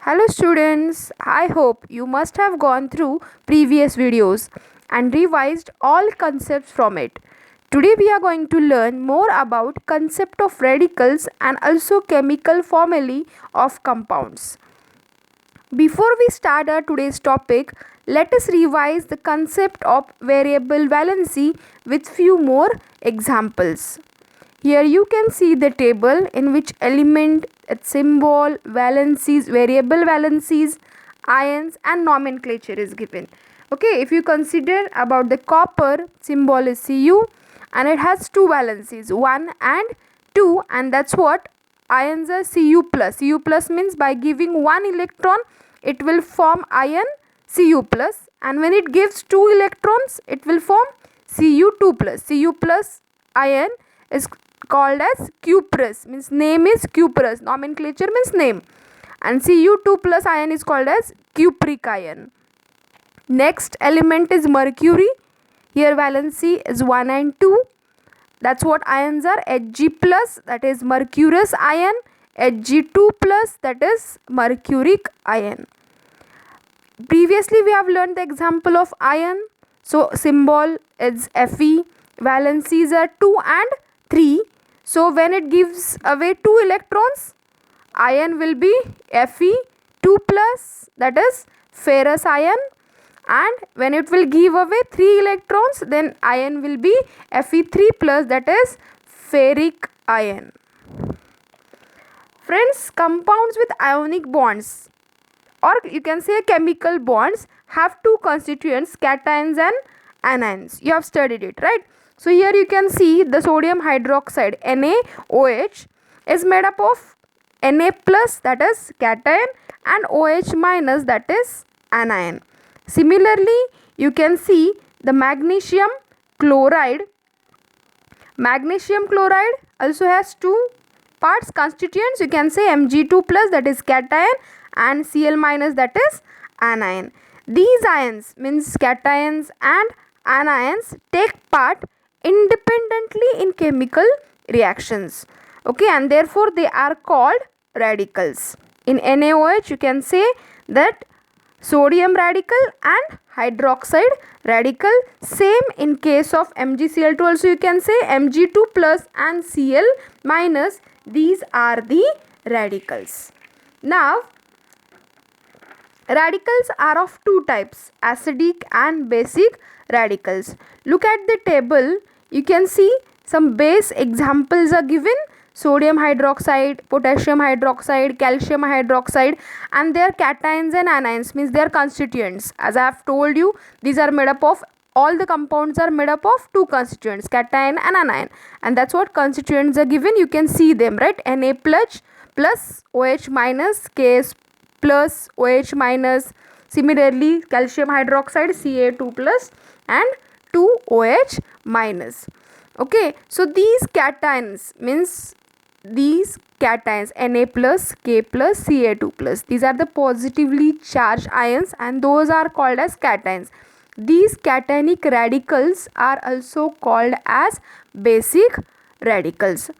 Hello students, I hope you must have gone through previous videos and revised all concepts from it. Today we are going to learn more about concept of radicals and also chemical formulae of compounds. Before we start our today's topic, let us revise the concept of variable valency with few more examples. Here you can see the table in which element, its symbol, valencies, variable valencies, ions and nomenclature is given. Okay, if you consider about the copper, symbol is Cu and it has two valencies, 1 and 2, and that's what ions are Cu plus. Cu plus means by giving one electron it will form ion Cu plus, and when it gives two electrons it will form Cu2 plus. Cu plus ion is called as cuprous, means name is cuprous, nomenclature means name, and Cu2 plus ion is called as cupric ion. Next element is mercury. Here valency is 1 and 2. That's what ions are. Hg plus, that is mercurous ion. Hg2 plus, that is mercuric ion. Previously we have learned the example of ion. So symbol is Fe. Valencies are 2 and 3. So when it gives away 2 electrons, ion will be Fe2 plus, that is ferrous ion, and when it will give away 3 electrons, then ion will be Fe3 plus, that is ferric ion. Friends, compounds with ionic bonds, or you can say chemical bonds, have two constituents, cations and anions. You have studied it, right? So here you can see the sodium hydroxide NaOH is made up of Na plus, that is cation, and OH minus, that is anion. Similarly, you can see the magnesium chloride. Magnesium chloride also has two parts, constituents. You can say Mg2 plus, that is cation, and Cl minus, that is anion. These ions, means cations and anions, take part independently in chemical reactions. Okay, and therefore they are called radicals. In NaOH you can say that sodium radical and hydroxide radical. Same in case of MgCl2 also, you can say Mg2 plus and Cl minus. These are the radicals. Now radicals are of two types, acidic and basic radicals. Look at the table, you can see some base examples are given: sodium hydroxide, potassium hydroxide, calcium hydroxide, and their cations and anions, means their constituents. As I have told you, these are made up of, all the compounds are made up of two constituents, cation and anion, and that's what constituents are given. You can see them, right? Na plus OH minus, Ks plus OH minus. Similarly, calcium hydroxide Ca2 plus and 2OH minus. Okay, so these cations, means these cations Na plus, K plus, Ca2 plus, these are the positively charged ions and those are called as cations. These cationic radicals are also called as basic radicals.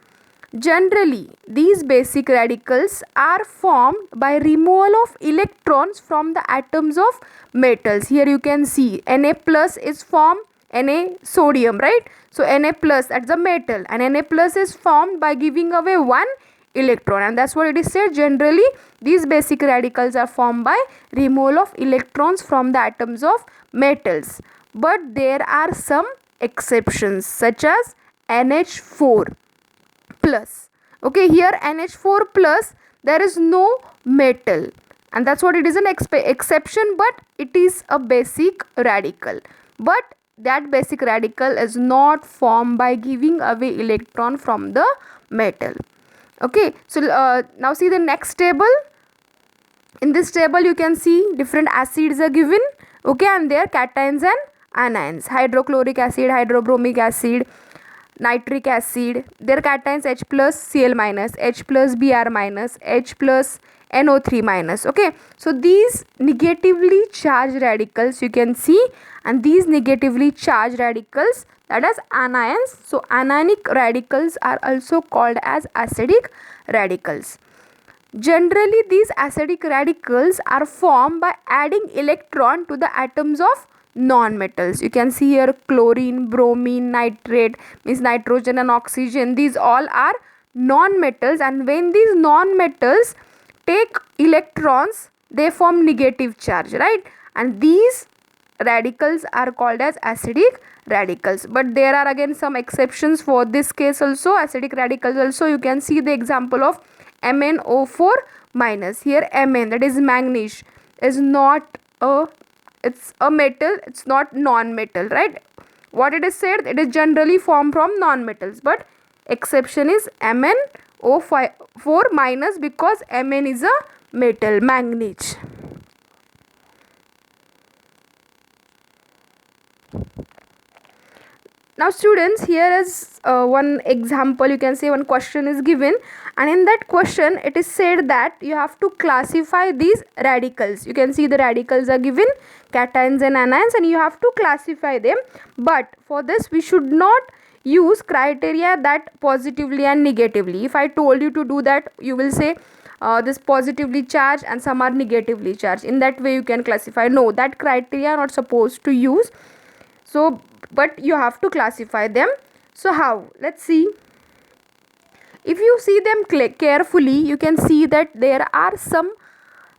Generally, these basic radicals are formed by removal of electrons from the atoms of metals. Here you can see Na plus is formed, Na sodium, right? So Na plus, that's the metal, and Na plus is formed by giving away one electron, and that's what it is said. Generally, these basic radicals are formed by removal of electrons from the atoms of metals. But there are some exceptions, such as NH4 plus. Okay, here NH4 plus, there is no metal, and that's what it is, an exception, but it is a basic radical. But that basic radical is not formed by giving away electron from the metal. Okay, so now see the next table. In this table you can see different acids are given, okay, and their cations and anions: hydrochloric acid, hydrobromic acid, nitric acid. Their cations H plus Cl minus, H plus Br minus, H plus NO3 minus. Okay, so these negatively charged radicals you can see, and these negatively charged radicals, that is anions. So anionic radicals are also called as acidic radicals. Generally, these acidic radicals are formed by adding electron to the atoms of non-metals. You can see here chlorine, bromine, nitrate, means nitrogen and oxygen. These all are non-metals, and when these non-metals take electrons, they form negative charge, right? And these radicals are called as acidic radicals. But there are again some exceptions for this case also, acidic radicals also. You can see the example of MnO4 minus. Here Mn, that is manganese, is not a, it's a metal, it's not non-metal, right? What it is said, it is generally formed from non-metals, but exception is MnO4 minus, because Mn is a metal, manganese. Now students, here is one example, you can say one question is given, and in that question it is said that you have to classify these radicals. You can see the radicals are given, cations and anions, and you have to classify them. But for this we should not use criteria that positively and negatively. If I told you to do that, you will say this positively charged and some are negatively charged. In that way you can classify. No, that criteria are not supposed to use. So but you have to classify them. So how? Let's see. If you see them carefully, you can see that there are some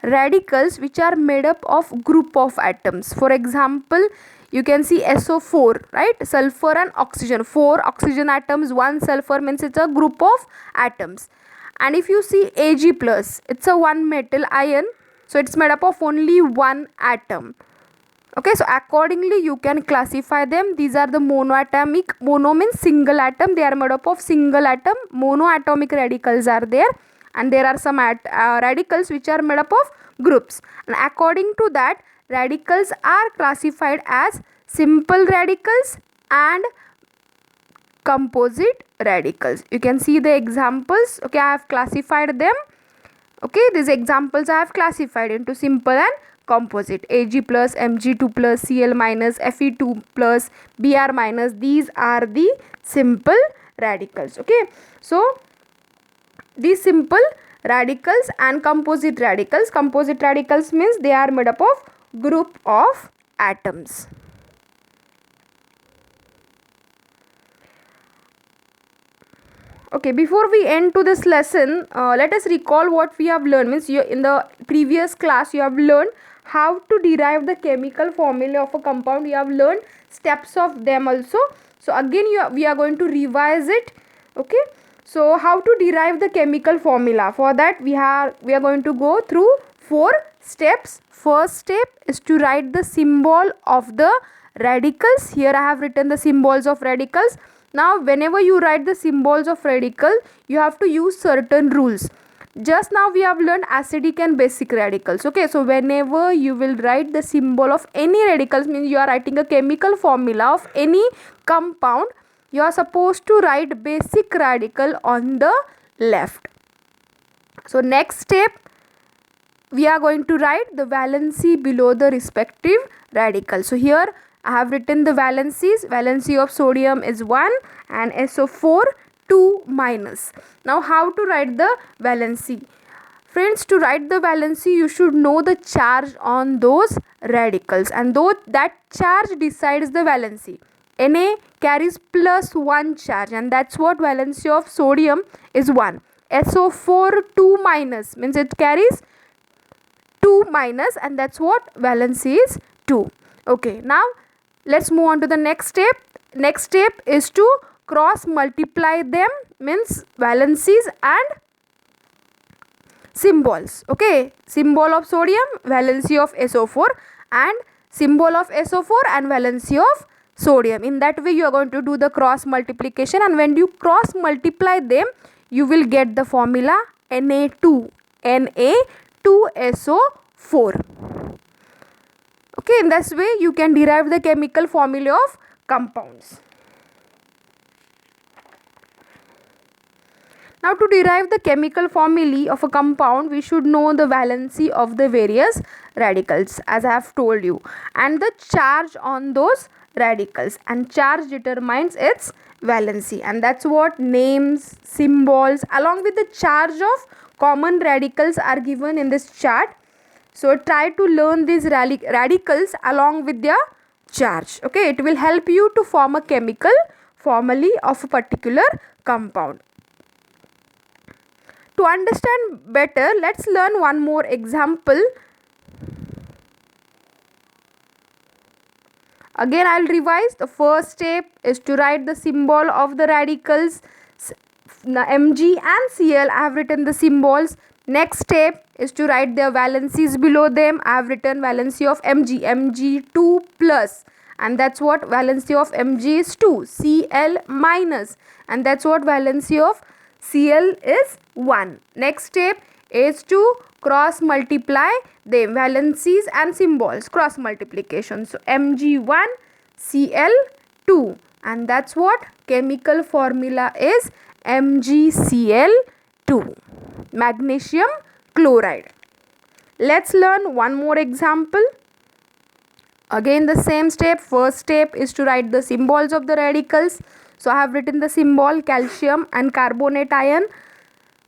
radicals which are made up of group of atoms. For example, you can see SO4, right? Sulfur and oxygen, 4 oxygen atoms, 1 sulfur, means it's a group of atoms. And if you see Ag plus, it's a one metal ion, so it's made up of only one atom. Okay, so accordingly you can classify them. These are the monoatomic. Mono means single atom, they are made up of single atom. Monoatomic radicals are there, and there are some radicals which are made up of groups, and according to that radicals are classified as simple radicals and composite radicals. You can see the examples. Okay, I have classified them. Okay, these examples I have classified into simple and composite. Ag plus, Mg2 plus, Cl minus, Fe2 plus, Br minus. These are the simple radicals. Okay, so these simple radicals and composite radicals. Composite radicals means they are made up of group of atoms. Okay, before we end to this lesson, let us recall what we have learned. Means in the previous class you have learned how to derive the chemical formula of a compound. You have learned steps of them also. So again we are going to revise it. Okay, so how to derive the chemical formula? For that we are going to go through 4 steps. First step is to write the symbol of the radicals. Here I have written the symbols of radicals. Now whenever you write the symbols of radical, you have to use certain rules. Just now we have learned acidic and basic radicals. Okay, so whenever you will write the symbol of any radicals, means you are writing a chemical formula of any compound, you are supposed to write basic radical on the left. So next step, we are going to write the valency below the respective radical. So here I have written the valencies. Valency of sodium is 1 and SO4 2 minus. Now how to write the valency? Friends, to write the valency you should know the charge on those radicals, and though that charge decides the valency. Na carries plus 1 charge, and that's what valency of sodium is 1. SO4 2 minus means it carries 2 minus, and that's what valency is 2. Okay, now let's move on to the next step. Next step is to cross multiply them, means valencies and symbols. Okay, symbol of sodium, valency of SO4, and symbol of SO4 and valency of sodium. In that way you are going to do the cross multiplication, and when you cross multiply them you will get the formula Na2 Na2SO4. Okay, in this way you can derive the chemical formula of compounds. Now to derive the chemical formulae of a compound, we should know the valency of the various radicals, as I have told you, and the charge on those radicals, and charge determines its valency, and that's what names, symbols along with the charge of common radicals are given in this chart. So try to learn these radicals along with their charge. Okay, it will help you to form a chemical formulae of a particular compound. To understand better, let's learn one more example. Again, I'll revise. The first step is to write the symbol of the radicals. Mg and Cl, I have written the symbols. Next step is to write their valencies below them. I have written valency of Mg, Mg2 plus, and that's what valency of Mg is 2, Cl minus, and that's what valency of Cl is 1. Next step is to cross multiply the valencies and symbols, cross multiplication. So Mg1 Cl2, and that's what chemical formula is MgCl2, magnesium chloride. Let's learn one more example. Again the same step. First step is to write the symbols of the radicals. So I have written the symbol calcium and carbonate ion.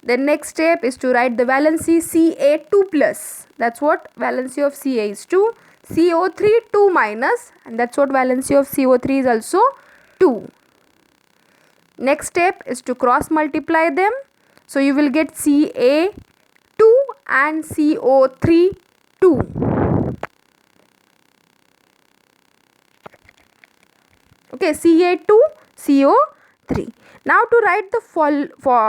The next step is to write the valency Ca2 plus. That's what valency of Ca is 2. CO3 2 minus, and that's what valency of CO3 is also 2. Next step is to cross multiply them. So you will get Ca2 and CO3 2. Okay, Ca2 CO3. Now to write the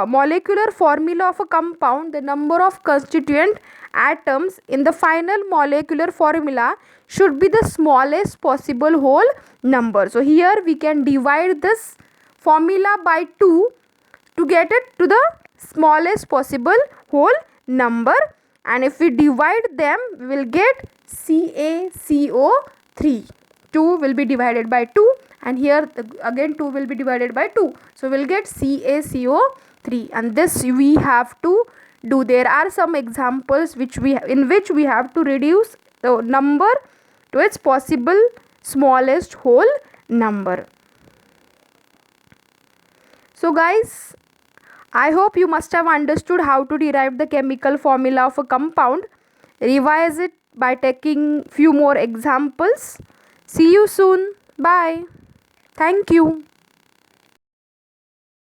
molecular formula of a compound, the number of constituent atoms in the final molecular formula should be the smallest possible whole number. So here we can divide this formula by 2 to get it to the smallest possible whole number, and if we divide them we will get CaCO3. 2 will be divided by 2, and here again 2 will be divided by 2, so we'll get CaCO3, and this we have to do. There are some examples in which we have to reduce the number to its possible smallest whole number. So guys, I hope you must have understood how to derive the chemical formula of a compound. Revise it by taking few more examples. See you soon. Bye. Thank you.